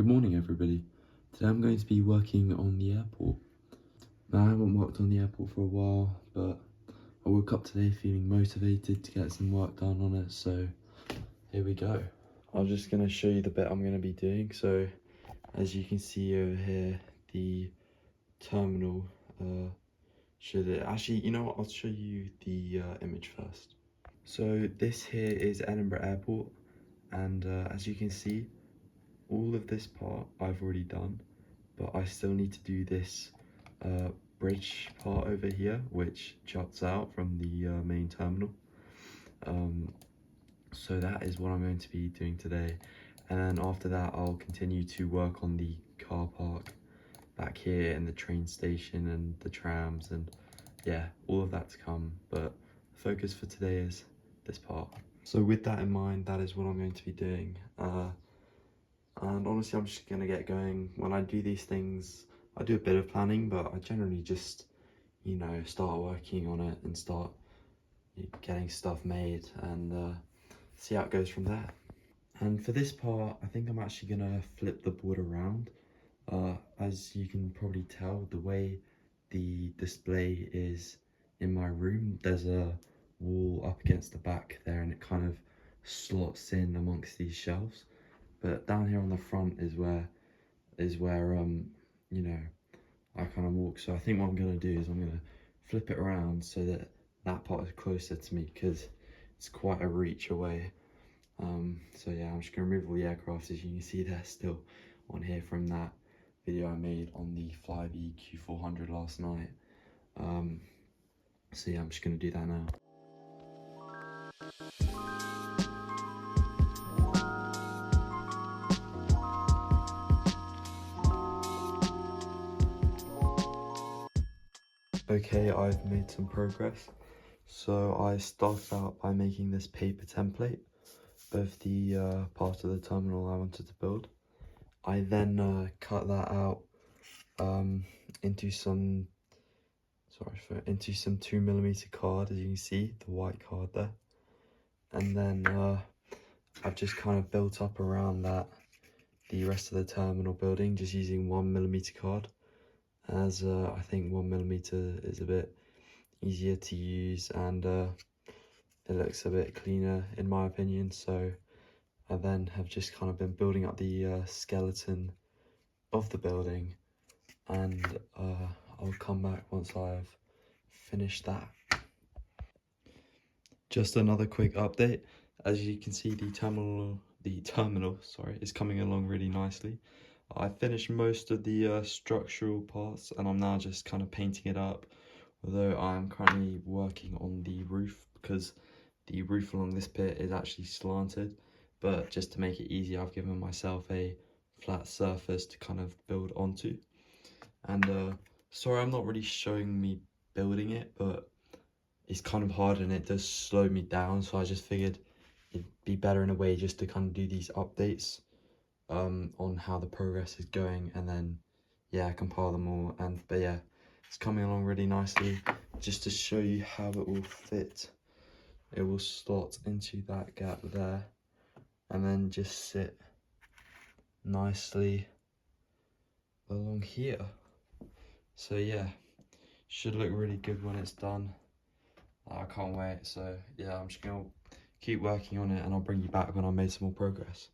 Good morning everybody. Today I'm going to be working on the airport. Now I haven't worked on the airport for a while, but I woke up today feeling motivated to get some work done on it, so here we go. I'm just going to show you the bit I'm going to be doing. So as you can see over here, the terminal actually, you know what, I'll show you the image first. So this here is Edinburgh Airport, and as you can see, all of this part I've already done, but I still need to do this bridge part over here, which juts out from the main terminal. So that is what I'm going to be doing today, and then after that I'll continue to work on the car park back here and the train station and the trams, and yeah, all of that to come, but the focus for today is this part. So with that in mind, that is what I'm going to be doing. And honestly, I'm just gonna get going. When I do these things, I do a bit of planning, but I generally just, you know, start working on it and start getting stuff made and see how it goes from there. And for this part, I think I'm actually gonna flip the board around. As you can probably tell, the way the display is in my room, there's a wall up against the back there, and it kind of slots in amongst these shelves. But down here on the front is where you know, I kind of walk. So I think what I'm gonna do is I'm gonna flip it around so that that part is closer to me, because it's quite a reach away. So yeah, I'm just gonna remove all the aircraft. As you can see, they're still on here from that video I made on the Flybe Q400 last night. So yeah, I'm just gonna do that now. Okay, I've made some progress. So I started out by making this paper template of the part of the terminal I wanted to build. I then cut that out into some 2mm card, as you can see, the white card there. And then I've just kind of built up around that the rest of the terminal building, just using 1mm card, as I think 1mm is a bit easier to use, and it looks a bit cleaner in my opinion. So I then have just kind of been building up the skeleton of the building, and I'll come back once I've finished that. Just another quick update. As you can see, the terminal is coming along really nicely. I finished most of the structural parts, and I'm now just kind of painting it up, although I am currently working on the roof, because the roof along this bit is actually slanted. But just to make it easy, I've given myself a flat surface to kind of build onto. And sorry, I'm not really showing me building it, but it's kind of hard and it does slow me down, so I just figured it'd be better in a way just to kind of do these updates on how the progress is going, and then yeah, compile them all. But yeah, it's coming along really nicely. Just to show you how it will fit, it will slot into that gap there and then just sit nicely along here. So yeah, should look really good when it's done. I can't wait. So yeah, I'm just gonna keep working on it, and I'll bring you back when I've made some more progress.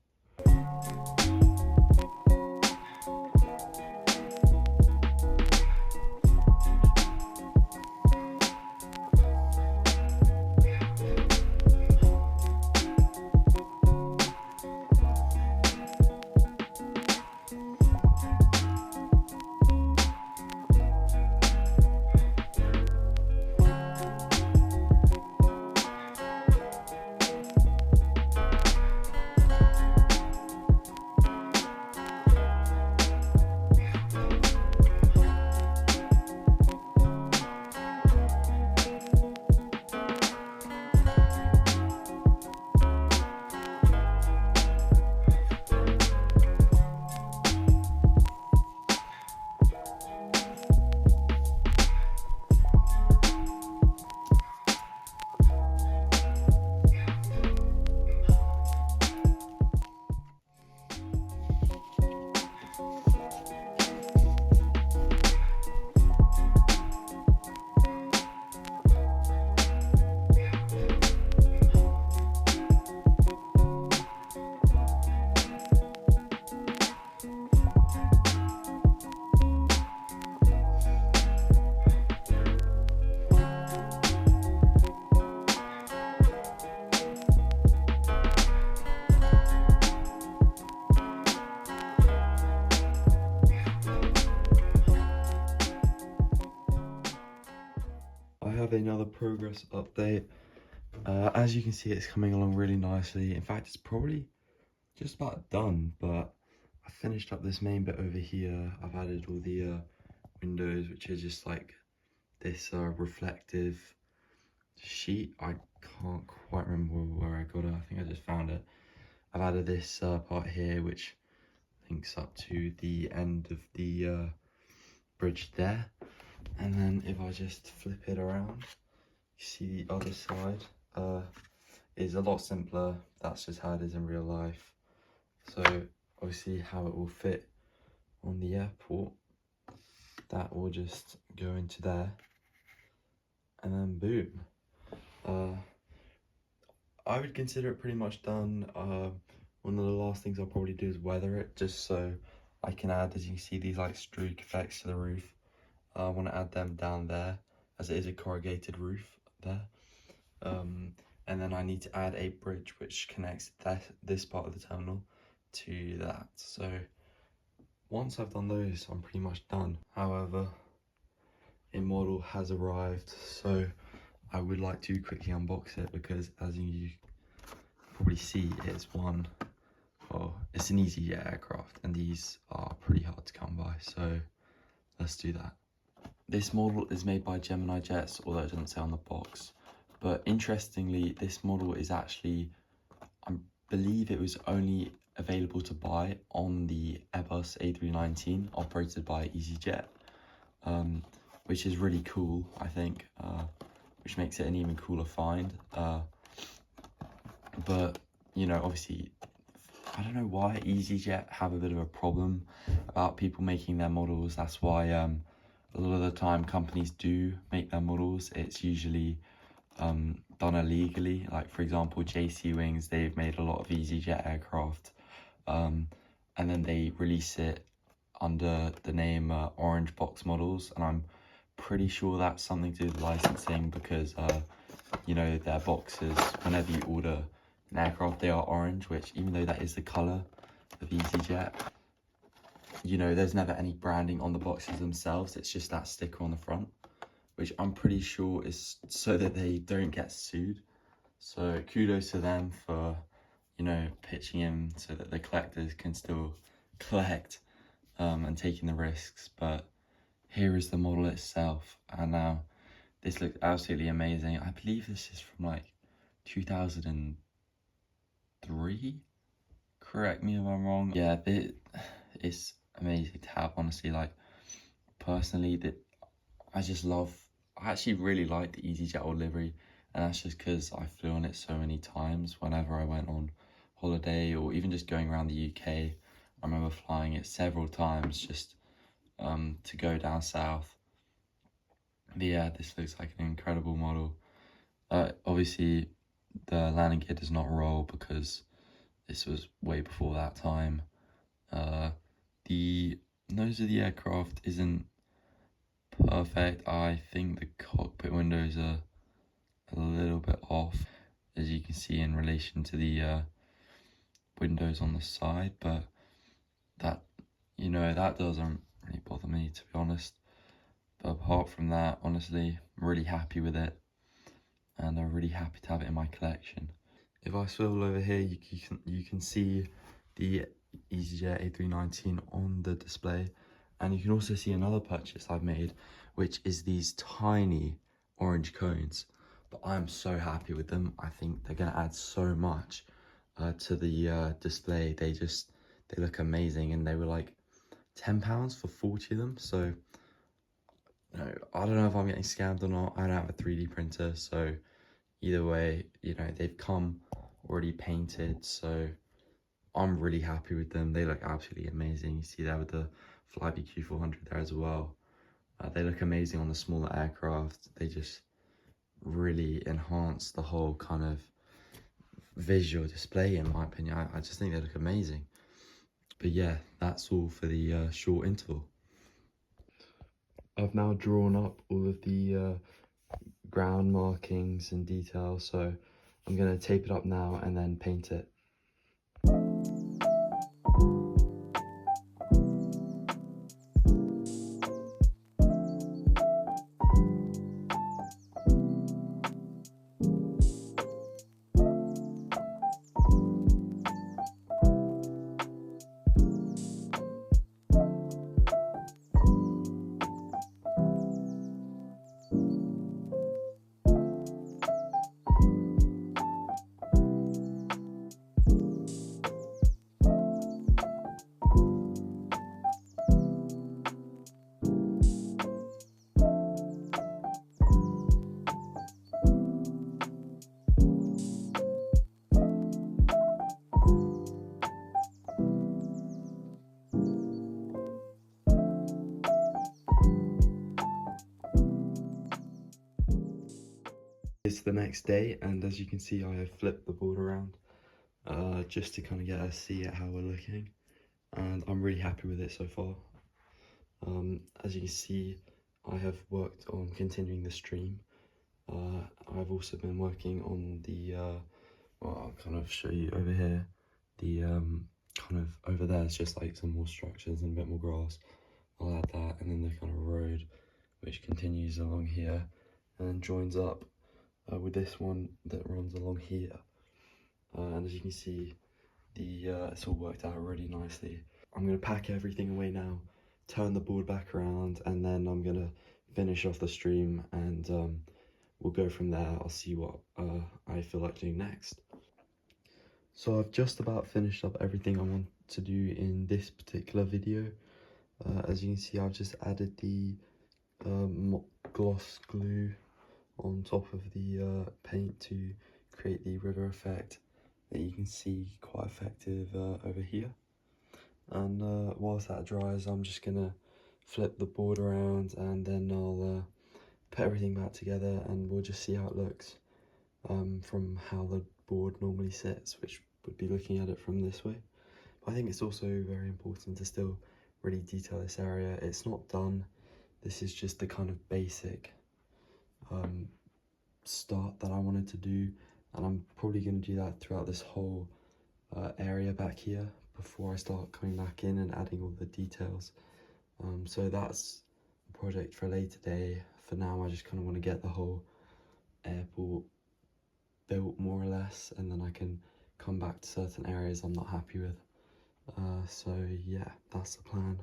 have another progress update. As you can see, it's coming along really nicely. In fact, it's probably just about done, but I finished up this main bit over here. I've added all the windows, which are just like this reflective sheet. I can't quite remember where I got it. I think I just found it. I've added this part here, which links up to the end of the bridge there. And then if I just flip it around, you see the other side is a lot simpler. That's just how it is in real life. So obviously how it will fit on the airport, that will just go into there, and then boom. I would consider it pretty much done. One of the last things I'll probably do is weather it, just so I can add, as you can see, these like streak effects to the roof. I want to add them down there, as it is a corrugated roof there. And then I need to add a bridge which connects this part of the terminal to that. So once I've done those, I'm pretty much done. However, a model has arrived, so I would like to quickly unbox it, because as you probably see, it's an Easyjet aircraft, and these are pretty hard to come by, so let's do that. This model is made by Geminijets, although it doesn't say on the box. But interestingly, this model is actually, I believe it was only available to buy on the Airbus A319 operated by Easyjet, which is really cool, I think, which makes it an even cooler find. But, you know, obviously, I don't know why Easyjet have a bit of a problem about people making their models. That's why a lot of the time companies do make their models. It's usually done illegally. Like, for example, JC Wings, they've made a lot of Easyjet aircraft, and then they release it under the name Orange Box Models, and I'm pretty sure that's something to do with licensing, because you know, their boxes, whenever you order an aircraft, they are orange, which, even though that is the colour of Easyjet, you know, there's never any branding on the boxes themselves. It's just that sticker on the front, which I'm pretty sure is so that they don't get sued. So kudos to them for, you know, pitching in so that the collectors can still collect and taking the risks. But here is the model itself, and now this looks absolutely amazing. I believe this is from like 2003. Correct me if I'm wrong. Yeah, it's amazing to have, honestly. Like, personally, I actually really like the Easyjet old livery, and that's just because I flew on it so many times whenever I went on holiday, or even just going around the UK. I remember flying it several times just to go down south. But yeah, this looks like an incredible model. Obviously, the landing gear does not roll because this was way before that time. The nose of the aircraft isn't perfect. I think the cockpit windows are a little bit off, as you can see, in relation to the windows on the side, but that, you know, that doesn't really bother me, to be honest. But apart from that, honestly, I'm really happy with it, and I'm really happy to have it in my collection. If I swivel over here, you can see the Easyjet A319 on the display, and you can also see another purchase I've made, which is these tiny orange cones. But I'm so happy with them. I think they're going to add so much to the display. They look amazing, and they were like £10 for 40 of them. So, you know, I don't know if I'm getting scammed or not. I don't have a 3D printer, so either way, you know, they've come already painted, so I'm really happy with them. They look absolutely amazing. You see there with the Flybe Q400 there as well. They look amazing on the smaller aircraft. They just really enhance the whole kind of visual display, in my opinion. I just think they look amazing. But yeah, that's all for the short interval. I've now drawn up all of the ground markings and details, so I'm going to tape it up now and then paint it. the next day, and as you can see, I have flipped the board around just to kind of get a see at how we're looking, and I'm really happy with it so far. As you can see, I have worked on continuing the stream. I've also been working on the, well, I'll kind of show you over here, the kind of over there is just like some more structures and a bit more grass. I'll add that, and then the kind of road which continues along here and then joins up with this one that runs along here. And as you can see, it's all worked out really nicely. I'm going to pack everything away now, turn the board back around, and then I'm going to finish off the stream, and we'll go from there. I'll see what I feel like doing next. So I've just about finished up everything I want to do in this particular video. As you can see, I've just added the gloss glue on top of the paint to create the river effect that you can see quite effective over here. And whilst that dries, I'm just gonna flip the board around, and then I'll put everything back together, and we'll just see how it looks from how the board normally sits, which would be looking at it from this way. But I think it's also very important to still really detail this area. It's not done. This is just the kind of basic start that I wanted to do, and I'm probably going to do that throughout this whole area back here before I start coming back in and adding all the details. So that's a project for a later day. For now, I just kind of want to get the whole airport built more or less, and then I can come back to certain areas I'm not happy with. So yeah, that's the plan.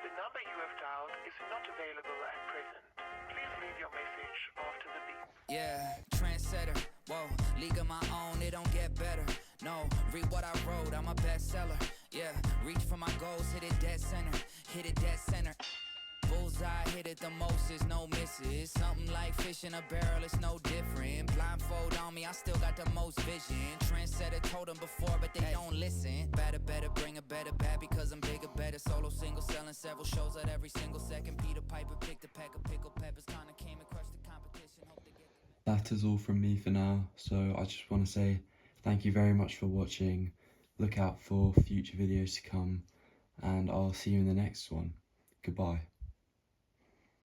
The number you have dialed is not available at present. Please leave your message after the beep. Yeah, trendsetter, whoa, league of my own, it don't get better. No, read what I wrote, I'm a bestseller. Yeah, reach for my goals, hit it dead center, hit it dead center. Bullseye, hit it the most, is no misses. Something like fish in a barrel, it's no different. Blindfold on me, I still got the most vision. Trendsetter told them before, but they don't listen. Better, bring a better bad because I'm bigger, better. Solo, single, selling several shows at every single second. Peter Piper picked a pack of pickled peppers, kinda came and crushed the competition. Hope they get... That is all from me for now, so I just want to say thank you very much for watching. Look out for future videos to come, and I'll see you in the next one. Goodbye.